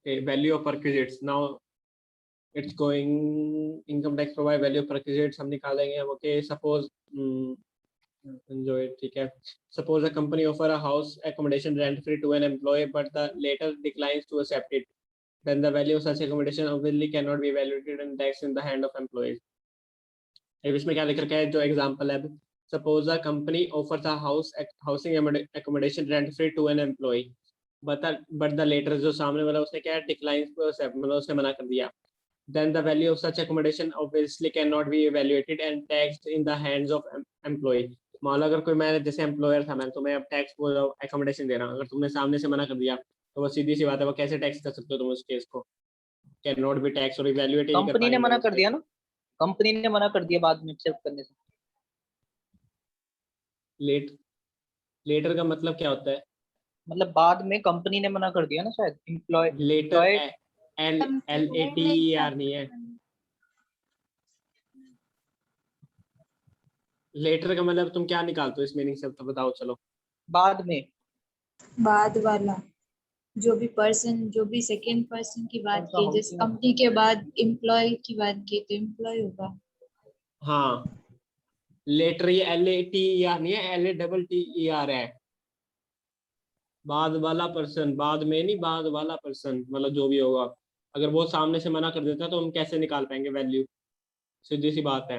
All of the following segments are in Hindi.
Value of perquisites. Now it's going income tax provide value of perquisites हम निकालेंगे हम। ओके सपोज enjoy, ठीक है। Suppose a company offer a house accommodation rent free to an employee, but the later declines to accept it. Then the value of such accommodation obviously cannot be evaluated and taxed in the hand of employees. अब इसमें क्या लिख रखा है जो एग्जांपल है, suppose a company offers a housing accommodation rent free to an employee, but the later जो सामने वाला उसने क्या declines to accept, मतलब उसने मना कर दिया। Then the value of such accommodation obviously cannot be evaluated and taxed in the hands of employee. मान लो अगर कोई, मैं जैसे एम्प्लॉयर था, मैं तुम्हें अब टैक्स एकोमोडेशन दे रहा हूँ, अगर तुमने सामने से मना कर दिया तो वो सीधी सी बात है, वो कैसे टैक्स कर सकते हो तुम उस केस को? कैन नॉट बी टैक्स और इवैल्यूएट ही नहीं कर कंपनी ने पाएंगे मना कर दिया ना, कंपनी ने मना कर दिया बाद में एक्सेप्ट करने से। लेटर का मतलब क्या होता है? मतलब बाद में कंपनी ने मना कर दिया ना शायद, एम्प्लॉय लेटर LATER नहीं है। लेटर का मतलब तुम क्या निकालते हो इस मीनिंग से, तो बताओ चलो। बाद में, बाद वाला, जो भी पर्सन, जो भी सेकंड पर्सन की बात की, जैसे कंपनी के बाद एम्प्लॉय की बात की तो एम्प्लॉय होगा। हाँ, लेटर ये LATER नहीं है, LATTER है। बाद वाला पर्सन, बाद में नहीं, बाद वाला पर्सन, मतलब जो भी होगा, अगर वो सामने से मना कर देता है तो हम कैसे निकाल पाएंगे वैल्यू? सीधी सी बात है।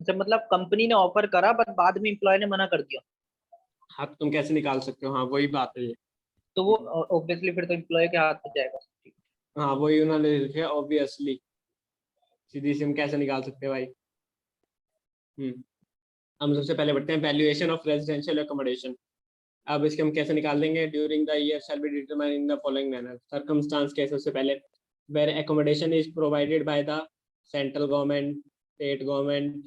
अच्छा, मतलब कंपनी ने ऑफर करा बट बाद में एम्प्लॉय ने मना कर दिया, हाँ तुम कैसे निकाल सकते हो? हाँ वही बात है ये। तो वो ऑब्वियसली फिर तो एम्प्लॉय के हाथ में जाएगा। हाँ वही उन्होंने लिखा ऑब्वियसली, सीधी सी हम कैसे निकाल सकते हैं भाई? हम सबसे पहले बढ़ते हैं वैल्यूएशन ऑफ रेजिडेंशियल एकोमोडेशन। अब इसके हम कैसे निकाल देंगे? During the year shall be determined in the following manner. Circumstance कैसे? उससे पहले where accommodation is provided by the central government, state government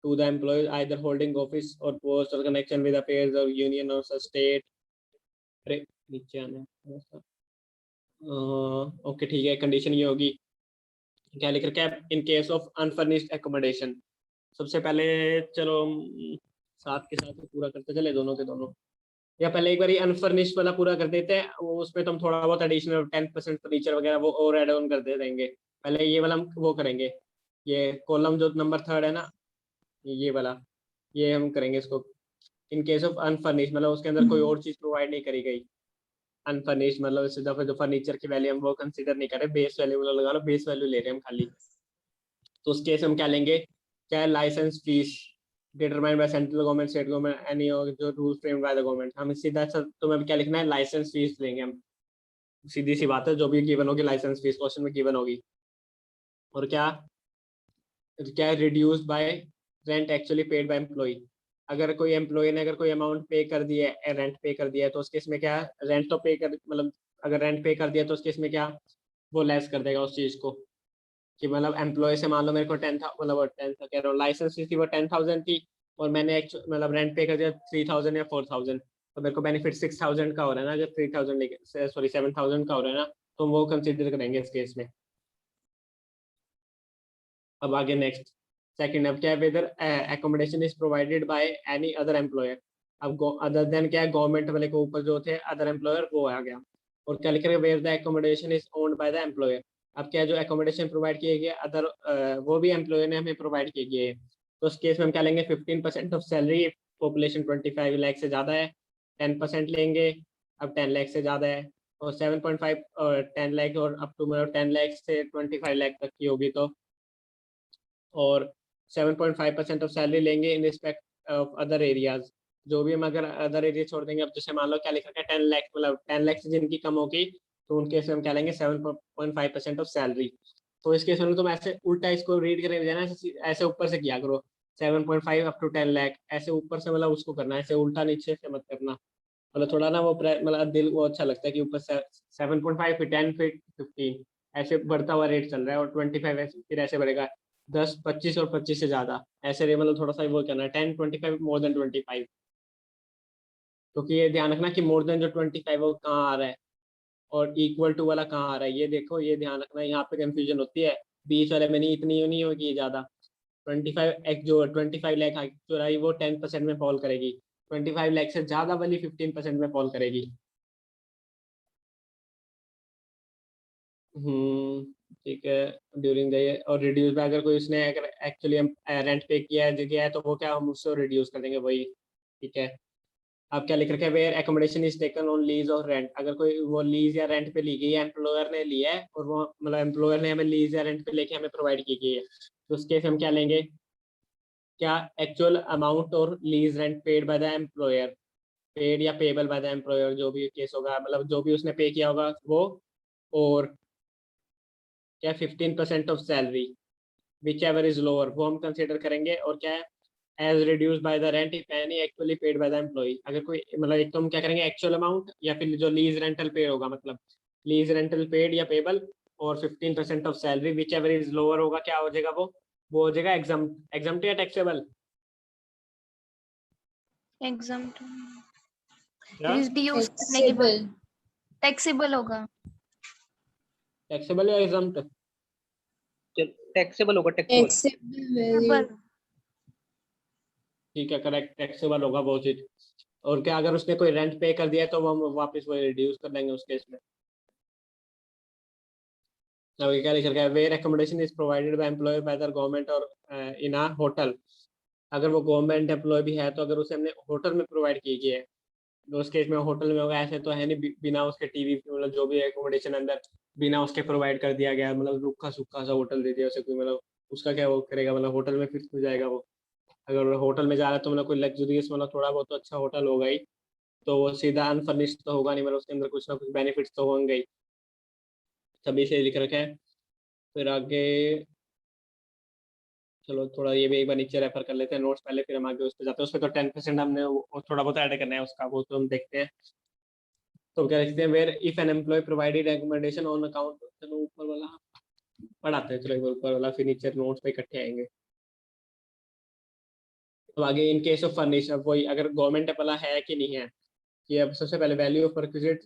to the employees either holding office or post or connection with affairs or union or state। नीचे आना ओके ठीक है। कंडीशन ये होगी, क्या लिख रखा है? In case of unfurnished accommodation. सबसे पहले चलो साथ के साथ पूरा करते चले दोनों के दोनों, या पहले एक बार अनफर्निश्ड वाला पूरा कर देते हैं, वो उसमें तुम थोड़ा बहुत एडिशनल 10% फर्नीचर वगैरह वो और एड ऑन कर दे देंगे। पहले ये वाला हम वो करेंगे, ये कॉलम जो नंबर 3 है ना, ये वाला, ये हम करेंगे इसको। इन केस ऑफ अनफर्निश्ड मतलब उसके अंदर कोई और चीज प्रोवाइड नहीं करी गई। अनफर्निश्ड मतलब इस दफे जो फर्नीचर की वैल्यू हम वो कंसीडर नहीं कर रहे, बेस वैल्यू लगा लो, बेस वैल्यू ले रहे हैं हम खाली। तो उस केस हम क्या लेंगे? क्या licence fees determined by central government, state government, any जो rule framed by the government. हम सीधा तुम्हें क्या लिखना है? लाइसेंस फीस लेंगे हम। सीधी सी बात है, जो भी गिवन होगी लाइसेंस फीस क्वेश्चन में गिवन होगी। और क्या क्या reduced by rent actually paid by employ. अगर कोई एम्प्लॉय ने अगर कोई अमाउंट पे कर दिया है, रेंट पे कर दिया है, तो उसके इसमें क्या, रेंट तो पे कर, मतलब अगर रेंट पे कर दिया तो उसके इसमें क्या वो लेस कर देगा उस चीज को, कि मतलब एम्प्लॉय से मान लो मेरे को 10 मतलब 10 कह रहा हूँ, लाइसेंस फीस थी वो 10,000 थी और मैंने मतलब रेंट पे कर दिया 3,000 या 4,000, तो मेरे को बेनिफिट 6,000 का हो रहा है ना, जब 3,000 लेके सॉरी 7,000 का हो रहा है ना, तो वो कंसिडर करेंगे इस केस में। अब आगे नेक्स्ट सेकंड, अब क्या है? Whether accommodation is provided by any other employer. अब अदर देन क्या है? गवर्नमेंट वाले के ऊपर जो थे अदर एम्प्लॉयर वो आ गया। और क्या लिख रहे हैं? Where the accommodation is owned by the employer. अब क्या जो एकोमोडेशन प्रोवाइड किए गए अदर वो भी एम्प्लॉयर ने हमें प्रोवाइड किए गए, तो उस केस में हम क्या लेंगे? 15% ऑफ सैलरी, पॉपुलेशन 25 लाख से ज़्यादा है 10% लेंगे। अब 10 लाख से ज़्यादा है और 7.5 और 10 लाख और अप टू मतलब 10 लाख से 25 लाख तक की होगी तो, और 7.5% ऑफ सैलरी लेंगे in respect of other areas. जो भी हम अगर अदर एरिया छोड़ देंगे, अब जैसे मान लो क्या लिखा है 10 लाख, मतलब 10 लाख से जिनकी कम होगी तो उनके से हम क्या लेंगे? 7.5% ऑफ सैलरी। तो इस केस में तुम ऐसे उल्टा इसको रीड करके जाना, ऐसे ऊपर से किया करो 7.5 अप टू 10 लाख, ऐसे ऊपर से मतलब उसको करना, ऐसे उल्टा नीचे से मत करना। मतलब थोड़ा ना वो मतलब दिल वो अच्छा लगता है कि ऊपर 7.5 फिर 10 फिर 15 ऐसे बढ़ता हुआ रेट चल रहा है, और 25 ऐसे फिर ऐसे बढ़ेगा 10 25 और 25 से ज्यादा ऐसे रे, मतलब थोड़ा सा वो करना है 10 25 मोर देन 25। क्योंकि ये ध्यान रखना कि मोर देन जो 25 वो कहाँ आ रहा है और इक्वल टू वाला कहाँ आ रहा है, ये देखो, ये ध्यान रखना, यहाँ पे कंफ्यूजन होती है। बीच वाले में नहीं, इतनी नहीं होगी ज्यादा। 25 जो 25 लाख जो रही वो 10% में फॉल करेगी, 25 लाख से ज्यादा वाली 15% में फॉल करेगी। ठीक है, ड्यूरिंग द और रिड्यूस बाय, अगर कोई उसने अगर एक्चुअली रेंट पे किया है तो वो क्या हम उसको रिड्यूस कर देंगे वही। ठीक है, अब क्या लिख रखा है, where accommodation is taken on lease और रेंट, अगर कोई वो लीज या रेंट पे ली गई है, एम्प्लॉयर ने लिया है और वो मतलब एम्प्लॉयर ने हमें लीज या रेंट पे लेके हमें प्रोवाइड की गई है, तो उस केस हम क्या लेंगे, क्या एक्चुअल अमाउंट और lease rent paid by the employer, paid या पेबल बाय द एम्प्लॉयर, जो भी केस होगा, मतलब जो भी उसने पे किया होगा वो, और क्या 15% of salary whichever is lower, वो हम कंसिडर करेंगे, और क्या है as reduce by the rent if any actually paid by the employ, अगर कोई मतलब एक तो हम क्या करेंगे एक्चुअल अमाउंट या फिर जो लीज रेंटल पेड होगा, मतलब लीज रेंटल पेड या पेबल, और 15% of salary whichever is lower होगा, क्या हो जाएगा वो हो जाएगा एग्जम्प्ट या टैक्सेबल, एग्जाम्प्ट क्या रिड्यूस करने के बाद टैक्सेबल, टैक्सेबल होगा। टैक्सेबल या एग्जम्प्ट, टैक्सेबल होगा, टैक्सेबल। टैक्सेबल वैल्यू, ठीक है करेक्ट, टैक्सेबल होगा वो चीज, और क्या अगर उसने कोई रेंट पे कर दिया तो वो हम वापस वो रिड्यूस कर देंगे उस केस में। अब क्या लिखा है, where accommodation is provided by employer by the government और इन अ होटल, अगर वो गवर्नमेंट एम्प्लॉय भी है तो अगर उसे हमने होटल में प्रोवाइड की गई है तो उस केस में होटल में होगा, ऐसे तो है नहीं बिना उसके टीवी मतलब जो भी एकोमोडेशन अंदर बिना उसके प्रोवाइड कर दिया गया, मतलब रूखा सूखा सा होटल दे दिया उसे कोई, मतलब उसका क्या वो करेगा, मतलब होटल में फिट हो जाएगा वो, अगर होटल में जा रहा है तो मतलब कोई लग्जरियस मतलब थोड़ा बहुत तो अच्छा होटल होगा ही, तो वो सीधा अनफर्निश्ड तो होगा नहीं, मतलब उसके अंदर कुछ ना कुछ बेनिफिट्स तो होंगे ही, सभी से लिख रखा है। फिर आगे चलो थोड़ा ये भी एक बार नीचे रेफर कर लेते हैं नोट्स पहले, फिर हम आगे उस पर जाते हैं, उस पर तो 10% हमने थोड़ा बहुत ऐड करना है उसका, वो तो हम देखते हैं। तो क्या लिखते हैं, where if an employ provided recommendation on account, चलो ऊपर वाला पढ़ाते हैं, चलो एक बार ऊपर वाला फिर नीचे नोट्स पे इकट्ठे आएंगे। तो आगे इन केस ऑफ फर्निचर, वही अगर गवर्नमेंट वाला है कि नहीं है, कि अब सबसे पहले वैल्यू ऑफ रिक्विजिट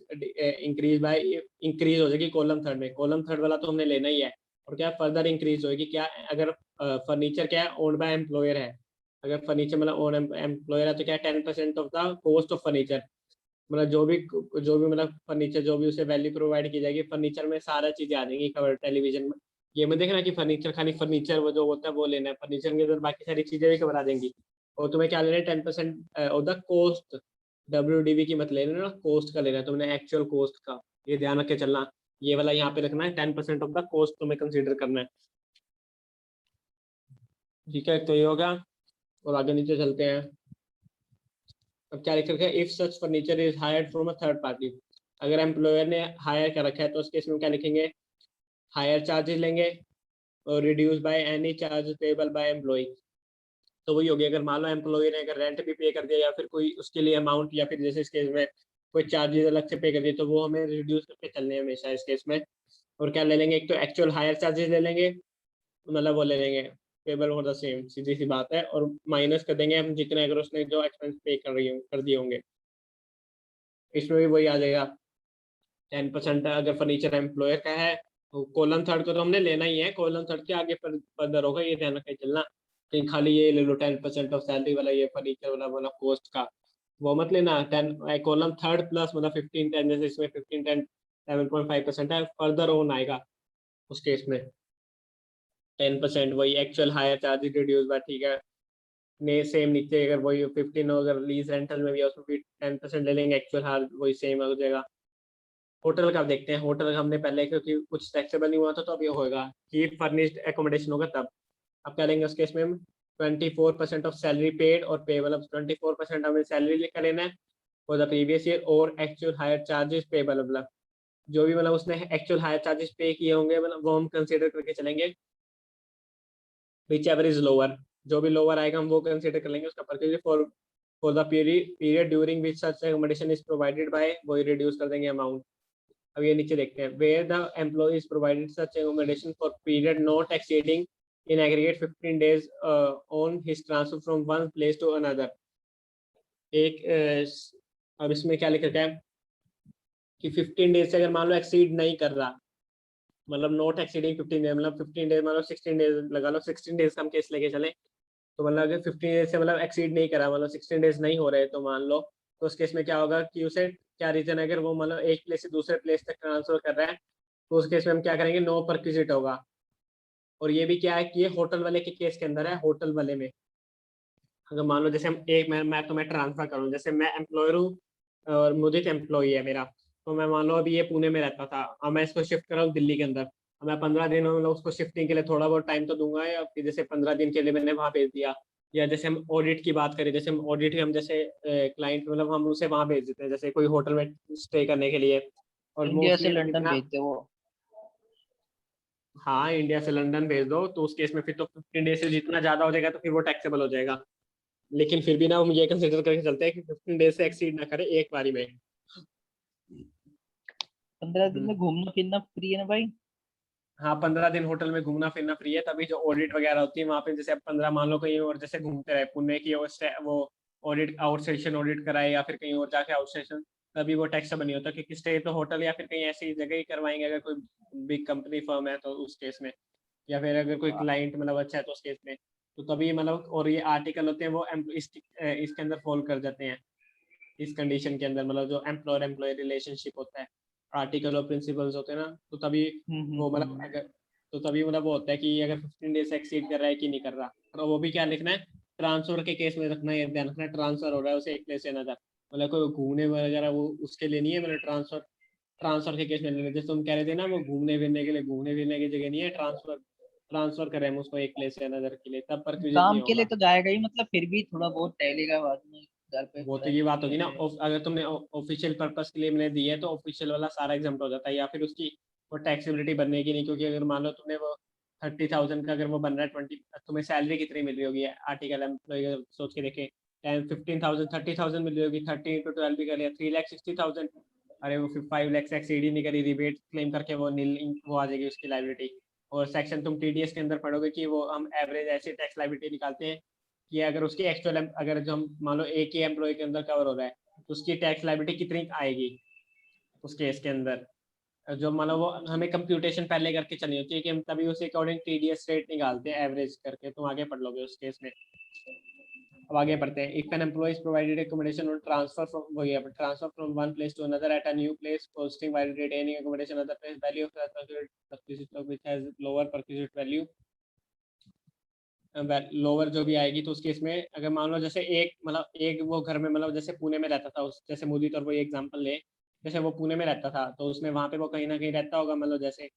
इंक्रीज हो जाएगी कॉलम थर्ड में, कॉलम थर्ड वाला तो हमने लेना ही है, और क्या फर्दर इंक्रीज होगी, क्या अगर फर्नीचर क्या है ओन बाय एम्प्लॉयर है, अगर फर्नीचर मतलब ओन एम्प्लॉयर है तो क्या 10% of the cost of furniture, मतलब जो भी मतलब फर्नीचर जो भी उसे वैल्यू प्रोवाइड की जाएगी, फर्नीचर में सारा चीजें आ जाएंगी कवर, टेलीविजन में ये में देखना कि फर्नीचर खाली फर्नीचर वो जो होता है वो लेना है, फर्नीचर के अंदर बाकी सारी चीजें भी कवर आ जाएंगी, और तुम्हें क्या लेना है 10% ऑफ द कॉस्ट, WDV की मत लेना ना, कॉस्ट का लेना है तुमने, एक्चुअल कॉस्ट का, ये ध्यान रख के चलना, ये वाला यहाँ पे रखना है 10% ऑफ द कॉस्ट तुम्हें कंसिडर करना है। ठीक है तो ये होगा, और आगे नीचे चलते हैं। अब क्या लिख रखा है, if such furniture is hired from a third party, अगर एम्प्लॉयर ने हायर कर रखा है तो उस केस में क्या लिखेंगे, हायर चार्जेस लेंगे और reduce by any charge payable by employ, तो वही होगी, अगर मान लो एम्प्लॉय ने अगर रेंट भी पे कर दिया या फिर कोई उसके लिए अमाउंट, या फिर जैसे इस केस में कोई चार्जेस अलग से पे कर दिए, तो वो हमें रिड्यूस करके चलने हैं हमेशा इस केस में। और क्या ले लेंगे, एक तो एक्चुअल हायर चार्जेस ले लेंगे, मतलब वो ले लेंगे पेबल फॉर द सेम, सीधी सी बात है, और माइनस कर देंगे हम जितने अगर उसने जो एक्सपेंस पे कर दिए होंगे, इसमें भी वही आ जाएगा 10%, अगर फर्नीचर एम्प्लॉयर का है तो कॉलम थर्ड को तो हमने लेना ही है, कॉलम थर्ड के आगे फर्दर होगा, ये ध्यान रखे चलना, कहीं खाली ये ले लो 10% ऑफ सैलरी वाला, ये फर्नीचर वाला वाला कॉस्ट का वो मत लेना, 10 कॉलम थर्ड प्लस मतलब 15 10, जैसे इसमें 15 10 7.5% है, फर्दर ऑन आएगा उस केस में 10%, वही actual higher charges reduce by, ठीक है ने सेम नीचे अगर वही 15 अगर लीज रेंटल में भी है उसमें भी 10% ले लेंगे, एक्चुअल हार वही सेम हो जाएगा। होटल का देखते हैं, होटल का हमने पहले क्योंकि कुछ टैक्सेबल नहीं हुआ था तो अब ये होगा कि फर्निश्ड एकोमोडेशन होगा तब, अब क्या लेंगे उस केस में हम 24% ऑफ सैलरी पेड और पेबल, अब 24% हमें सैलरी लेकर लेना है फॉर द प्रीवियस ईयर, और एक्चुअल हायर चार्जेस पेबल, मतलब जो भी मतलब उसने एक्चुअल हायर चार्जेस पे किए होंगे मतलब वो हम कंसिडर करके चलेंगे, विच एवर इज लोअर, जो भी लोअर आएगा हम वो कंसिडर कर लेंगे उसका purchase for the period during which such accommodation is provided by, वही रिड्यूस कर देंगे अमाउंट। अब ये नीचे देखते हैं, where the employ is provided such accommodation for period not exceeding in aggregate 15 days on his transfer from one place to another, एक अब इसमें क्या लिख रखा है कि 15 डेज से अगर मान लो एक्सीड नहीं कर रहा, मतलब नॉट एक्सीडिंग 15 डेज, मतलब 15 डेज मतलब 16 डेज लगा लो, 16 डेज का हम केस लेके चले, तो मतलब अगर 15 डेज से मतलब एक्सीड नहीं करा, मतलब 16 डेज नहीं हो रहे तो मान लो, तो उस केस में क्या होगा कि उसे क्या रीजन है, अगर वो मतलब एक प्लेस से दूसरे प्लेस तक ट्रांसफर कर रहा है तो उस केस में हम क्या करेंगे, नो परक्विजिट होगा। और ये भी क्या है कि ये होटल वाले के केस के अंदर है। होटल वाले में अगर मान लो जैसे हम एक मैं तुम्हें ट्रांसफर करूँ, जैसे मैं एम्प्लॉयर हूँ और मुदित एम्प्लॉई है मेरा, तो मैं मान लो अभी ये पुणे में रहता था, अब मैं इसको शिफ्ट कर रहा हूँ दिल्ली के अंदर। अब मैं 15 दिन मतलब उसको शिफ्टिंग के लिए थोड़ा बहुत टाइम तो दूंगा, या फिर जैसे 15 दिन के लिए मैंने वहाँ भेज दिया। या जैसे हम ऑडिट की बात करें, जैसे हम ऑडिट हम जैसे क्लाइंट मतलब हम उसे वहाँ भेज देते हैं, जैसे कोई होटल में स्टे करने के लिए। और इंडिया से मोस्टली लंदन जितना, भेजते वो। हाँ इंडिया से लंदन भेज दो तो उस केस में फिर तो 15 डेज से जितना ज्यादा हो जाएगा तो फिर वो टैक्सेबल हो जाएगा। लेकिन फिर भी ना हम ये कंसिडर करके चलते हैं कि 15 डेज से एक्सीड ना करे एक बारी में। 15 दिन में घूमना फिरना फ्री है ना भाई? हाँ 15 दिन होटल में घूमना फिरना फ्री है। तभी जो ऑडिट वगैरह होती है वहाँ पे, जैसे अब 15 मान लो कहीं और जैसे घूमते रहे पुणे की और वो ऑडिट आउट स्टेशन ऑडिट कराए या फिर कहीं और जाके आउट स्टेशन, तभी वो टैक्स नहीं होता, क्योंकि स्टे तो होटल या फिर कहीं ऐसी जगह ही करवाएंगे अगर कोई बिग कंपनी फर्म है तो उस केस में, या फिर अगर कोई क्लाइंट मतलब अच्छा है तो उस केस में। तो तभी मतलब, और ये आर्टिकल होते हैं वो इसके अंदर फॉल कर जाते हैं इस कंडीशन के अंदर, मतलब जो एम्प्लॉयर एम्प्लॉय रिलेशनशिप होता है, आर्टिकल और प्रिंसिपल्स होते हैं ना, तो तभी वो मतलब अगर, तो तभी मतलब वो होता है कि अगर 15 डेज एक्सीड कर रहा है कि नहीं कर रहा। और वो भी क्या लिखना है, ट्रांसफर के केस में रखना है, ध्यान रखना है ट्रांसफर हो रहा है उसे एक प्लेस से अनदर, मतलब कोई घूमने वगैरह वो उसके लिए नहीं है, मतलब ट्रांसफर ट्रांसफर के केस में लेना। जैसे तुम कह रहे थे ना वो घूमने फिरने के लिए, घूमने फिरने की जगह नहीं है, ट्रांसफर ट्रांसफर करें हम उसको एक प्लेस से अनदर के लिए, तब परक्विजिट नहीं काम के लिए होगा। तो जाएगा ही, मतलब फिर भी थोड़ा बहुत टहलेगा बाद में घर पे वो तो ये रहने बात के होगी ना, लिए। अगर तुमने ऑफिशियल पर्पस के लिए मैंने दी है तो ऑफिशियल वाला सारा एग्जाम्प्ट हो जाता है, या फिर उसकी वो टैक्सेबिलिटी बनने की नहीं, क्योंकि अगर मान लो तुमने वो 30,000 का अगर वो बन रहा है 20, तुम्हें सैलरी कितनी मिल रही होगी आर्टिकल एम्प्लॉय अगर सोच के देखें, 10 15,000 30,000 मिल रही होगी, 30 × 12 भी कर लिया 3,60,000। अरे वो 5 लाख एक्सीड ही नहीं करी, रिबेट क्लेम करके वो नील वो आ जाएगी उसकी लाइबिलिटी। और सेक्शन तुम टीडीएस के अंदर पढ़ोगे कि वो हम एवरेज ऐसी टैक्स लाइबिलिटी निकालते हैं कि अगर उसकी एक्चुअल, अगर जो हम मान लो एक ही एम्प्लॉय के अंदर कवर हो रहा है तो उसकी टैक्स लाइबिलिटी कितनी आएगी उस केस के अंदर, जो मान लो वो हमें कंप्यूटेशन पहले करके चलनी होती है कि हम तभी उसे अकॉर्डिंग टीडीएस रेट निकालते हैं एवरेज करके। तुम आगे पढ़ लोगे उस केस में। अब आगे बढ़ते हैं। If an employ is provided accommodation or transfer from वही है, transfer from one place to another at a new place posting while retaining accommodation other place value of the perquisite which has lower perquisite value, lower जो भी आएगी तो उस केस में अगर मान लो जैसे एक मतलब एक वो घर में मतलब जैसे पुणे में रहता था उस, जैसे मोदी और वो एग्जांपल ले, जैसे वो पुणे में रहता था तो उसमें वहाँ पे वो कहीं ना कहीं रहता होगा मतलब जैसे,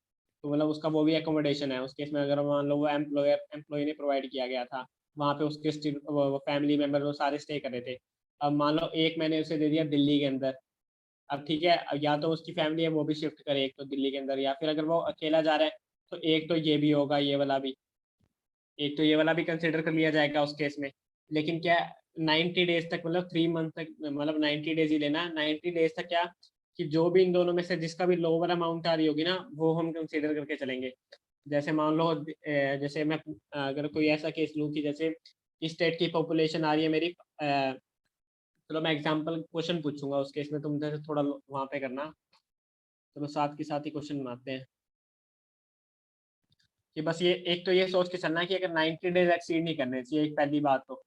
तो मतलब उसका वो भी एकोमोडेशन है उस केस में। अगर मान लो वो एम्प्लॉय ने प्रोवाइड किया गया था वहाँ पे, उसके फैमिली मेम्बर वो सारे स्टे कर रहे थे। अब मान लो एक मैंने उसे दे दिया दिल्ली के अंदर। अब ठीक है, अब या तो उसकी फैमिली है वो भी शिफ्ट करे एक तो दिल्ली के अंदर, या फिर अगर वो अकेला जा रहा है तो एक तो ये भी होगा, ये वाला भी, एक तो ये वाला भी कंसिडर कर लिया जाएगा उस केस में। लेकिन क्या 90 डेज तक मतलब 3 मंथ तक मतलब 90 डेज ही लेना, 90 डेज तक क्या कि जो भी इन दोनों में से जिसका भी लोअर अमाउंट आ रही होगी ना वो हम कंसिडर करके चलेंगे। जैसे मान लो जैसे मैं अगर कोई ऐसा केस लूँ कि जैसे स्टेट की पॉपुलेशन आ रही है मेरी चलो मैं एग्जांपल क्वेश्चन पूछूंगा उस केस में, तुम जैसे थोड़ा वहाँ पे करना। चलो साथ के साथ ही क्वेश्चन बनाते हैं कि बस ये एक तो ये सोच के चलना है कि अगर 90 डेज एक्सीड नहीं करने चाहिए, एक पहली बात तो,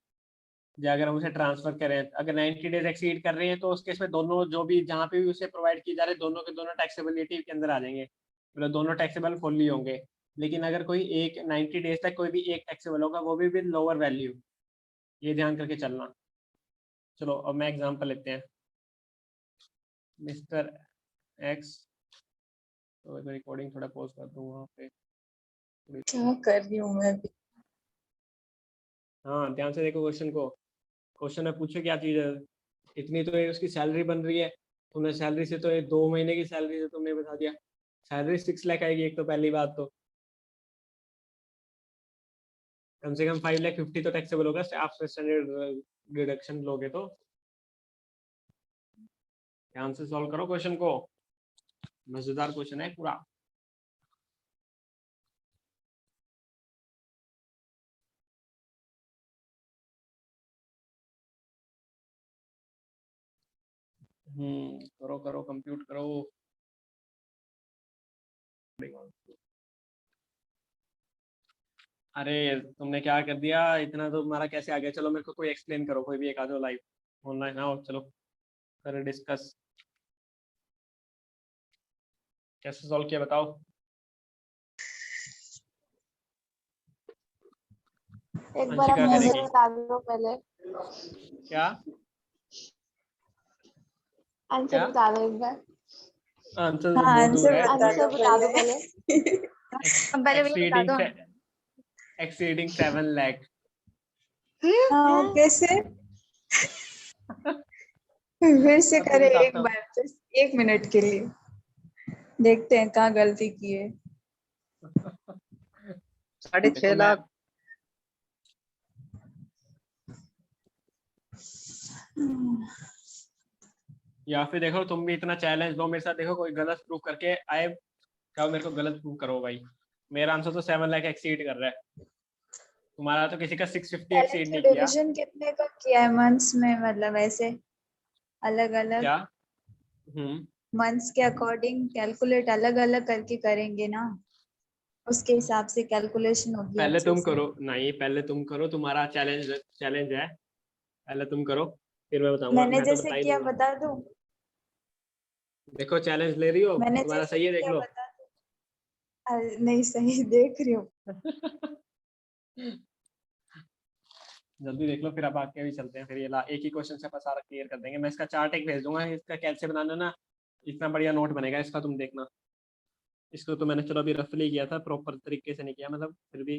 या अगर हम उसे ट्रांसफर करें अगर 90 डेज एक्सीड कर रहे हैं तो उस केस में दोनों जो भी जहाँ पे भी उसे प्रोवाइड किए जा रहे हैं दोनों के दोनों टैक्सेबिलिटी के अंदर आ जाएंगे, मतलब दोनों टैक्सेबल फुल्ली होंगे। लेकिन अगर कोई एक 90 डेज तक कोई भी एक टैक्सेबल होगा वो भी विद लोअर वैल्यू, ये ध्यान करके चलना। चलो अब मैं एग्जाम्पल लेते हैं। मिस्टर एक्स, तो रिकॉर्डिंग थोड़ा पॉज कर दूँ वहाँ पे। क्या कर रही हूँ मैं भी। हाँ ध्यान से देखो क्वेश्चन को। क्वेश्चन में पूछो क्या चीज़ है, इतनी तो ये उसकी सैलरी बन रही है, तुमने सैलरी से तो ये 2 महीने की सैलरी से तुमने बता दिया सैलरी 6 लाख आएगी, एक तो पहली बात तो कम से कम 5,50,000 तो टैक्सेबल होगा आप स्टैंडर्ड डिडक्शन लोगे तो। ध्यान से सॉल्व करो क्वेश्चन को, मजेदार क्वेश्चन है पूरा। करो करो कंप्यूट करो। अरे तुमने क्या कर दिया, इतना तो तुम्हारा कैसे आ गया। चलो मेरे को कोई एक्सप्लेन करो, कोई भी एक आ जाओ लाइव ऑनलाइन आओ, चलो करें डिस्कस। कैसे सॉल्व किया बताओ। एक बार अंशिका आप मुझे करेगी। बता दो पहले, क्या आंसर क्या बता दो एक बार, आंसर हाँ बहुत दूर आंसर है। बता आंसर दो बता दो पहले। पहले। पहले मुझे बता एक्सीडिंग दो। एक्सीडिंग 7 लाख। हाँ कैसे, फिर से अब तुम करे हिसाब एक तो बार, just 1 मिनट के लिए देखते हैं कहाँ गलती की है। 6.5 देखो मैं लाख। या फिर देखो तुम भी इतना चैलेंज दो मेरे साथ, देखो कोई गलत प्रूव करके आए, क्या मेरे को गलत प्रूव करो भाई। मेरा आंसर तो 7 लाख एक्सीड कर रहा है, तुम्हारा तो किसी का 650 एक्सीड नहीं किया। डिवीजन कितने का किया है मंथ्स में, मतलब ऐसे अलग अलग क्या मंथ्स के अकॉर्डिंग कैलकुलेट अलग अलग करके करेंगे ना, उसके हिसाब से कैलकुलेशन होगी पहले अच्छे तुम से। करो, नहीं पहले तुम करो, तुम्हारा चैलेंज चैलेंज है, पहले तुम करो फिर मैं बताऊंगा। मैंने मैं तो जैसे बता ही किया दूंगा। बता दूं, देखो चैलेंज ले रही हो, मैंने तुम्हारा जैसे सही है, देख किया लो। बता दूं। अरे, नहीं सही देख रही हूँ। जल्दी देख लो फिर अब आगे भी चलते हैं, फिर ये एक ही क्वेश्चन से अपन सारा क्लियर कर देंगे। मैं इसका चार्ट एक भेज दूंगा, इसका कैसे बनाना ना, इतना बढ़िया नोट बनेगा इसका, तुम देखना। इसको तो मैंने चलो अभी रफली किया था, प्रॉपर तरीके से नहीं किया, मतलब फिर भी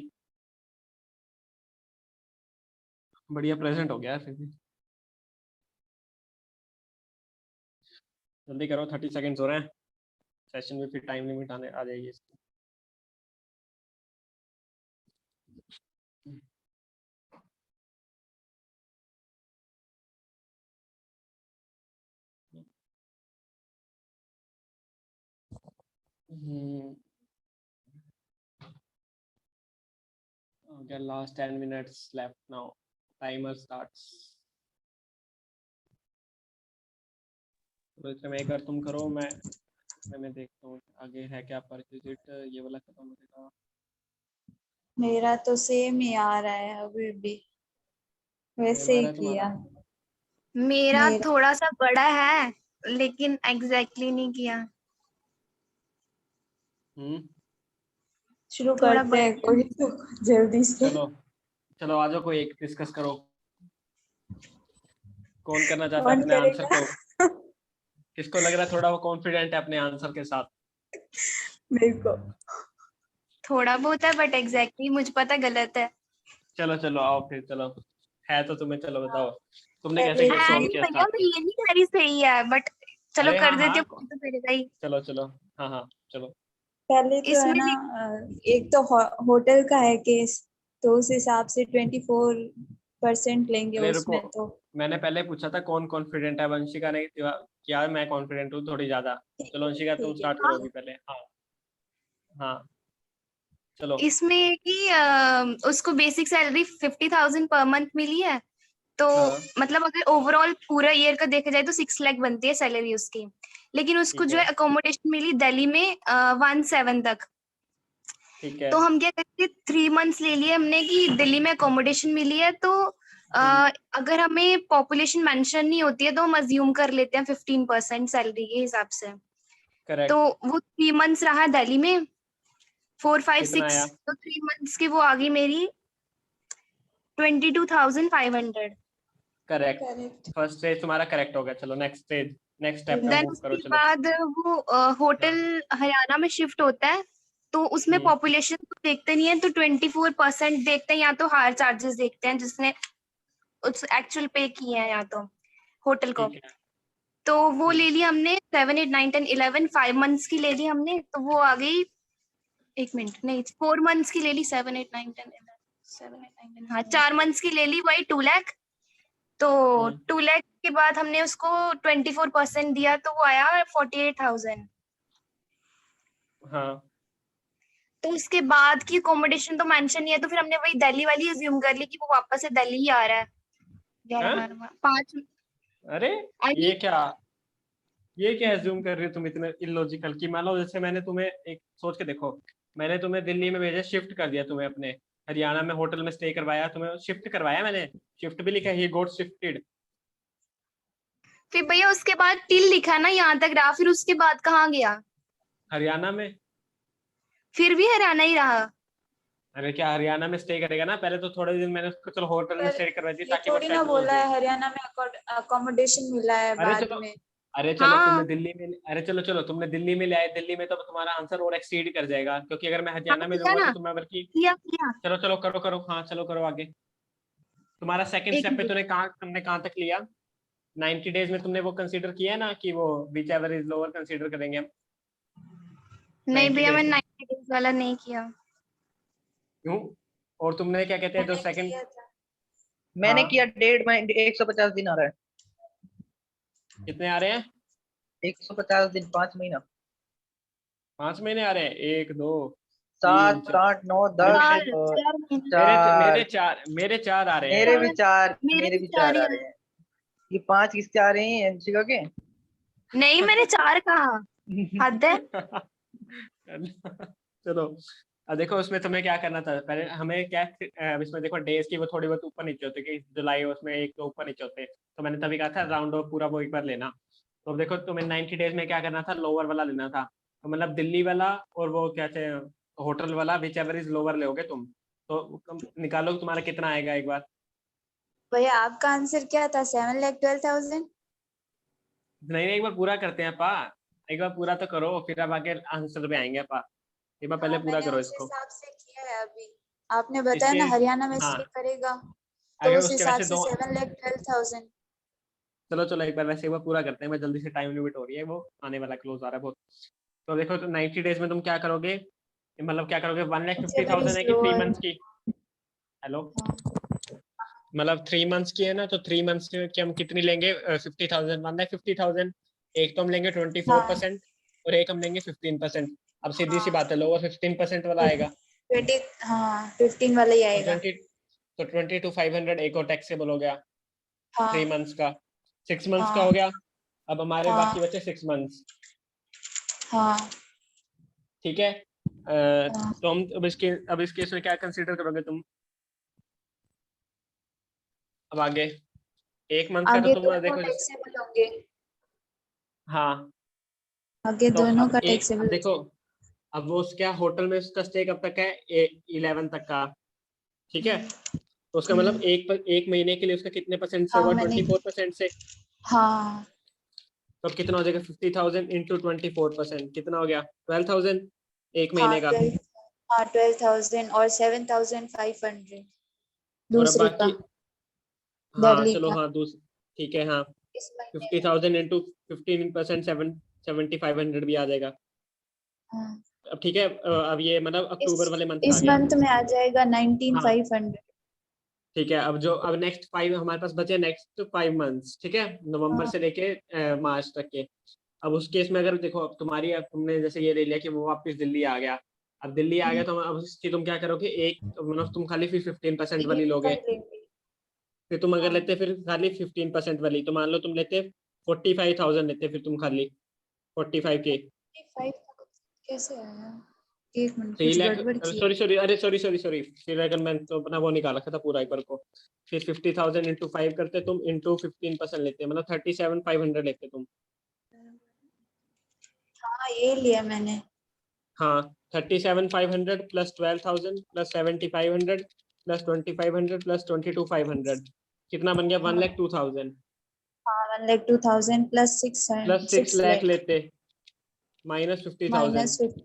बढ़िया प्रेजेंट हो गया है फिर भी। जल्दी करो, 30 सेकंड्स हो रहे हैं, सेशन में फिर टाइम लिमिट आने आ जाएगी इसकी। Okay, last 10 minutes left now. Timer starts. तो इसमें एक बार तुम करो, मैं देखता हूँ आगे है क्या परक्विजिट, ये वाला खत्म हो जाएगा। मेरा तो सेम ही आ रहा है अभी भी, वैसे सेम आ ही रहा है किया। तुम्हारा? मेरा मेरा थोड़ा सा बड़ा है लेकिन एग्जैक्टली नहीं किया। शुरू थोड़ा करते बड़ा हैं कोई तो जल्दी से। चलो चलो आ जाओ, कोई एक डिस्कस करो, कौन करना चाहता है कौन अपने आंसर करेगा? को। किसको लग रहा है थोड़ा वो कॉन्फिडेंट है अपने आंसर के साथ? मेरे को थोड़ा बहुत है बट एग्जैक्टली मुझे पता गलत है। चलो चलो आओ फिर, चलो है तो तुम्हें, चलो बताओ तुमने कैसे पहले क्या है सॉल्व नहीं किया भैया, स्टार्ट मैं में। ये नहीं कह रही सही है बट चलो अरे कर हाँ देती हाँ, हूँ तो करेगा ही। चलो चलो, हाँ हाँ चलो। पहले तो है इसमें ना, एक तो होटल का है केस, तो उस हिसाब से 24% लेंगे मेरे को, उसमें तो। मैंने पहले पूछा था कौन कॉन्फिडेंट है, वंशिका ने किया, मैं कॉन्फिडेंट हूँ थोड़ी ज्यादा। ठीक चलो वंशिका तुम ठीक है स्टार्ट ठीक करो है। अभी पहले। हाँ हाँ चलो। इसमें कि उसको बेसिक सैलरी 50,000 पर मंथ मिली है, तो हाँ मतलब अगर ओवरऑल पूरा ईयर का देखा जाए तो 6 लाख बनती है सैलरी उसकी। लेकिन उसको ठीक जो है है अकोमोडेशन मिली दिल्ली में 1/7 तक। ठीक है। तो हम क्या करते 3 मंथ्स ले लिए हमने कि दिल्ली में अकोमोडेशन मिली है, तो अगर हमें पॉपुलेशन मेंशन नहीं होती है तो हम अज्यूम कर लेते हैं 15% सैलरी के हिसाब से। तो करेक्ट। वो 3 मंथ्स रहा दिल्ली में, 4 5 कितना 6, आया? तो 3 मंथ्स की वो आ गई मेरी 22,500। करेक्ट। करेक्ट। फर्स्ट स्टेज तुम्हारा करेक्ट हो गया, चलो नेक्स्ट स्टेज, नेक्स्ट स्टेप पे देन मूव करो उसके चलो। बाद वो होटल हाँ। हरियाणा में शिफ्ट होता है, तो उसमें पॉपुलेशन तो देखते नहीं है, तो 24% देखते हैं, या तो हायर चार्जेस देखते हैं जिसने एक्चुअल पे किए हैं या तो होटल को। ठीक है। तो वो ले ली हमने 7 8 9 10 11 5 मंथ्स की ले ली हमने, तो वो आ गई, एक मिनट नहीं 4 मंथ्स की ले ली, 7 8 9 10 11 7 8 9 10, हाँ 4 मंथ्स की ले ली, वही 2 लाख। तो 2 लाख के बाद हमने उसको 24% दिया, तो वो आया 48,000। हाँ तो उसके बाद की अकोमोडेशन तो मेंशन नहीं है, तो फिर हमने वही दिल्ली वाली अज्यूम कर ली कि वो वापस से दिल्ली ही आ रहा है। 11 हाँ 12 5 अरे आई ये क्या, ये क्या एज्यूम कर रही हो तुम इतने इलॉजिकल की। मान लो जैसे मैंने तुम्हें एक सोच के देखो, मैंने तुम्हें दिल्ली में भेजा, शिफ्ट कर दिया तुम्हें अपने हरियाणा में, होटल में स्टे करवाया, तुम्हें शिफ्ट करवाया मैंने, शिफ्ट भी लिखा है, ही गोट शिफ्टेड। फिर भैया उसके बाद टिल लिखा ना यहाँ तक रहा, फिर उसके बाद कहाँ गया? हरियाणा में? फिर भी हरियाणा ही रहा। अरे क्या हरियाणा में स्टे करेगा ना? पहले तो थोड़े दिन मैंने उसको चलो होटल में पर स्टे करवाई थी ये ताकि वो थोड़ी ना सेटल हो बोला जाए। है हरियाणा में अकोमोडेशन मिला है अरे बाद चलो, में। अरे चलो तुमने हाँ दिल्ली में, अरे चलो चलो तुमने दिल्ली में ले आए, दिल्ली में तो तुम्हारा आंसर और एक्सीड कर जाएगा, क्योंकि अगर मैं हाँ हरियाणा में किया लूंगा तो ना, तुम्हें बल्कि। किया। चलो चलो करो करो, हाँ चलो करो आगे। तुम्हारा सेकंड एक स्टेप पे मिनट। तुमने कहाँ तक लिया? 90 डेज में तुमने वो कंसीडर किया है ना कि वो which ever is lower consider करेंगे हम? नहीं 90 भैया, डेज मैंने में 90 डेज वाला नहीं किया। क्यों? और तुमने क्या कहते हैं जो मैंने सेकंड? किया था। मैंने हाँ, किया 1.5 महीने, 150 दिन आ रहा है। कितने आ रहे हैं? 150 दिन, 5 महीना। 5 महीने आ रहे हैं? 1 2 3 7 8 9 अरे 10 चार और 4 महीने। मेरे 4। चार, मेरे 4 आ रहे हैं मेरे भी यार। 4, मेरे मेरे भी भी चार 4 ही आ आए। रहे हैं। ये 5 किसके आ रहे हैं, अंशिका के? नहीं, मैंने 4 कहा। हद है। चलो, अब देखो उसमें तुम्हें क्या करना था पहले, हमें क्या अब इसमें देखो डेज की वो थोड़ी बहुत ऊपर नीचे होती है कि जुलाई उसमें एक तो ऊपर नीचे होते, तो मैंने तभी कहा था राउंड ऑफ पूरा वो एक बार लेना। तो अब देखो तुम्हें 90 डेज में क्या करना था, लोअर वाला लेना था, तो मतलब दिल्ली वाला और वो क्या कहते हैं होटल वाला, विच एवर इज लोअर लोगे तुम। तो तुम निकालो तुम्हारा कितना आएगा एक बार। भैया आपका आंसर क्या था? 7,12,000। नहीं नहीं, एक बार पूरा करते हैं पा, एक बार पूरा तो करो फिर अब आगे आंसर पे आएंगे पा, एक बार पहले हाँ पूरा मैंने करो उस इसको। हिसाब से किया है अभी। आपने बताया इसके ना हरियाणा में हाँ, स्टे करेगा, तो अगर उस उसके हिसाब वैसे से दो, 7,12,000। चलो चलो एक बार वैसे एक बार पूरा करते हैं, मैं जल्दी से, टाइम लिमिट हो रही है, वो आने वाला क्लोज आ रहा है बहुत। तो देखो तो 90 डेज में तुम क्या करोगे, मतलब क्या करोगे, 1,50,000 Whichever है is कि 3 lower। मंथ्स की? हेलो, हाँ मतलब 3 मंथ्स की है ना, तो 3 मंथ्स की हम कितनी लेंगे? 50,000, 1,50,000। एक तो हम लेंगे 24% और एक हम लेंगे 15%। अब सीधी सी हाँ बात है, लोअर 15% वाला आएगा। 20, हाँ 15 वाला ही तो आएगा। 22,500 एक और टैक्सेबल हो गया, 3 हाँ मंथ्स का। 6 मंथ्स का हाँ हो गया। अब हमारे हाँ बाकी बचे 6 मंथ्स। हाँ ठीक है, हाँ। तो हम अब इस केस में क्या कंसीडर करोगे तुम? अब आगे 1 मंथ का तो आगे तुम दोनों देखो टैक्सेबल होंगे। हाँ, आगे तो दोनों का अब टैक्सेबल हो देखो, जाएगा। अब वो क्या होटल में उसका स्टे कब तक है? 11 तक का। ठीक है, तो उसका मतलब एक महीने के लिए उसका कितने परसेंट से हाँ होगा? मैंने 24% से। हाँ तो अब कितना हो जाएगा? 50,000 इंटू 24%, कितना हो गया? 12,000 एक हाँ महीने का। 12, हाँ 12,000 और 7,500 और अब दूसरे बाकी, का, हाँ दिल्ली चलो का हाँ ठीक है हाँ, इस महीने में। 50,000 इंटू 15%, 7,500 भी आ जाएगा। हाँ अब ठीक है, अब ये मतलब अक्टूबर वाले मंथ का आ इस गया। मंथ में आ जाएगा हाँ 19,500। ठीक है, अब नेक्स्ट 5 हमारे पास बचे, नेक्स्ट 5 मंथ्स, ठीक है, नवंबर हाँ से लेके मार्च तक के। अब उस केस में अगर देखो, अब तुम्हारी, अब तुमने जैसे ये ले लिया कि वो वापस दिल्ली आ गया, अब दिल्ली आ गया तो अब उसकी तुम क्या करोगे, एक मतलब तुम खाली फिर 15% वाली टिकट का लोगे। ही लेंगे। फिर तुम अगर हाँ लेते फिर खाली 15% वाली, तो मान लो तुम लेते 45,000 लेते, फिर तुम खाली 45K। 5 कैसे आया? एक मिनट, 3 कुछ लाख, गड़बड़ की है। सॉरी सॉरी, अरे सॉरी सॉरी सॉरी, फिर अगर मैं तो अपना वो निकाल रखा था पूरा एक बार को। फिर 50,000 इंटू 5 करते तुम, इंटू 15% लेते, मतलब 37,500 लेते तुम। हाँ ये लिया मैंने। हाँ, 37,500 प्लस 12,000 प्लस 7,500 प्लस 2,500 प्लस 22,500, कितना बन गया? हाँ 1,02,000 हाँ 1,02,000 प्लस प्लस 6 6 लाख लाख लेते, माइनस 50,000। माइनस 50,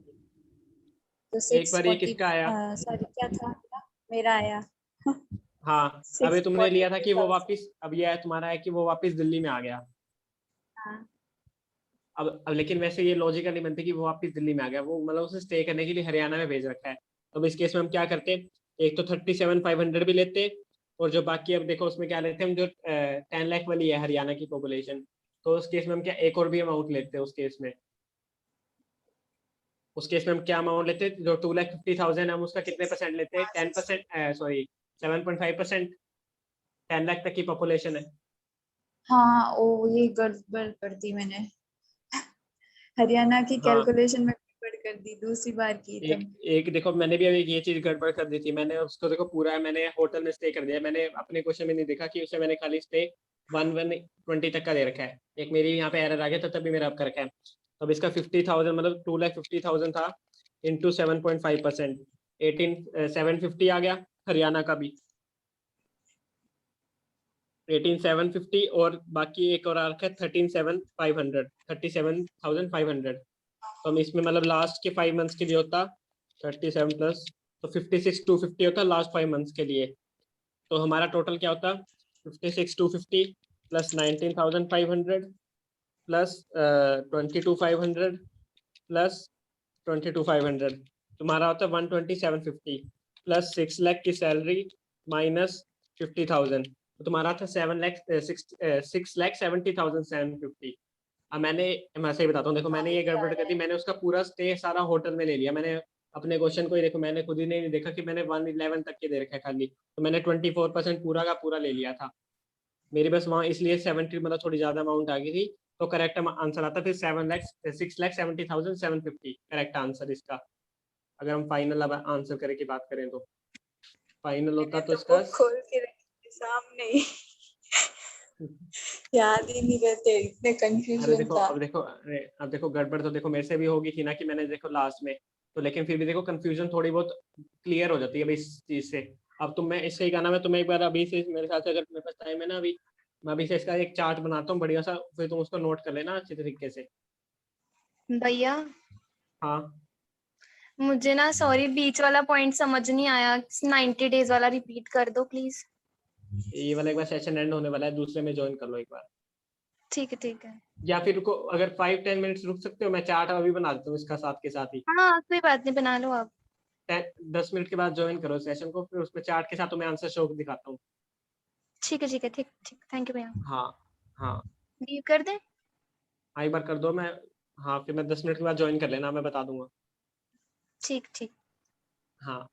तो एक बार ये 640। किसका आया? सॉरी क्या था? मेरा आया। हाँ, अभी तुमने लिया था कि वो 642,000। वापस, अब ये तुम्हारा है कि वो वापस दिल्ली में आ गया। हाँ अब लेकिन वैसे ये लॉजिकल नहीं बनती कि वो वापस दिल्ली में आ गया, वो मतलब उसे स्टे करने के लिए हरियाणा में भेज रखा है। तो अब इस केस में हम क्या करते, एक तो 37,500 भी लेते, और जो बाकी अब देखो उसमें क्या लेते हैं हम, जो 10 लाख वाली है हरियाणा की पॉपुलेशन, तो उस केस में हम क्या एक और भी अमाउंट लेते हैं उस केस में हम क्या अमाउंट लेते हैं, जो 2,50,000 हम उसका कितने परसेंट लेते हैं? 10%, सॉरी 7.5%। 10 लाख तक की पॉपुलेशन है। हाँ ओ ये गड़बड़ कर दी मैंने। हरियाणा की हाँ, कैलकुलेशन में गड़बड़ कर दी, दूसरी बार की एक तब। एक देखो मैंने भी अभी ये चीज गड़बड़ कर दी थी, मैंने उसको देखो पूरा मैंने होटल में स्टे कर दिया, मैंने अपने क्वेश्चन में नहीं देखा कि उसे मैंने खाली स्टे 1,120 तक का दे रखा है, एक मेरी यहाँ पे एरर आ गया था तभी मेरा आपका रखा है। तो अब इसका 50,000 मतलब 2,50,000 था इंटू 7.5%, 750 आ गया। हरियाणा का भी 18,750 और बाकी एक और आ रखा है 37,500। तो हम इसमें मतलब लास्ट के 5 मंथ्स के लिए होता 37 प्लस तो 56,250 होता लास्ट 5 मंथ्स के लिए। तो हमारा टोटल क्या होता 56,250 प्लस 19,500 प्लस 22,500 प्लस 22,500 तुम्हारा होता है 12750 प्लस 6 लाख की सैलरी माइनस 50,000 तो तुम्हारा था 6,70,750। अब मैं सही बताता हूँ, देखो मैंने ये गड़बड़ कर दी, मैंने उसका पूरा स्टे सारा होटल में ले लिया। मैंने अपने क्वेश्चन को ही देखो, मैंने खुद ही नहीं देखा कि मैंने 111 तक के दे रखा है खाली, तो मैंने 24% पूरा का पूरा ले लिया था। मेरी बस वहाँ इसलिए 70 मतलब थोड़ी ज्यादा अमाउंट आ गई थी, तो करेक्ट आंसर आता फिर 6,70,750 करेक्ट आंसर इसका। अगर हम फाइनल अब आंसर करे की बात करें तो फाइनल होता तो इसका खोल के रखे सामने ही। याद ही नहीं रहते, इतने अरे कंफ्यूजन देखो था। अब देखो गड़बड़ तो देखो मेरे से भी होगी थी ना कि मैंने देखो लास्ट में, तो लेकिन फिर भी देखो कंफ्यूजन थोड़ी बहुत क्लियर हो जाती है अभी इस चीज से। अब तुम मैं इससे ही कहना, मैं तुम्हें एक बार अभी से मेरे ख्याल से अगर मेरे पास टाइम है ना अभी, मैं अभी से इसका एक चार्ट बनाता हूँ बढ़िया सा, फिर तुम उसको नोट कर लेना अच्छे तरीके से। भैया हाँ मुझे ना सॉरी बीच वाला पॉइंट समझ नहीं आया, 90 डेज वाला रिपीट कर दो प्लीज। ये वाला एक बार सेशन एंड होने वाला है, दूसरे में ज्वाइन कर लो एक बार, ठीक है। या फिर रुको अगर 5-10 मिनट्स रुक सकते हो, मैं चार्ट अभी बना देता हूँ इसका साथ के साथ ही। हाँ कोई बात नहीं, बना लो आप। 10 मिनट के बाद ज्वाइन करो सेशन को, फिर उसमें चार्ट के साथ तुम्हें आंसर शो दिखाता हूँ। ठीक है ठीक, थैंक यू भैया। हाँ हाँ लीव कर दें? हाँ एक बार कर दो। मैं हाँ फिर मैं 10 मिनट के बाद ज्वाइन कर लेना, मैं बता दूंगा। ठीक। हाँ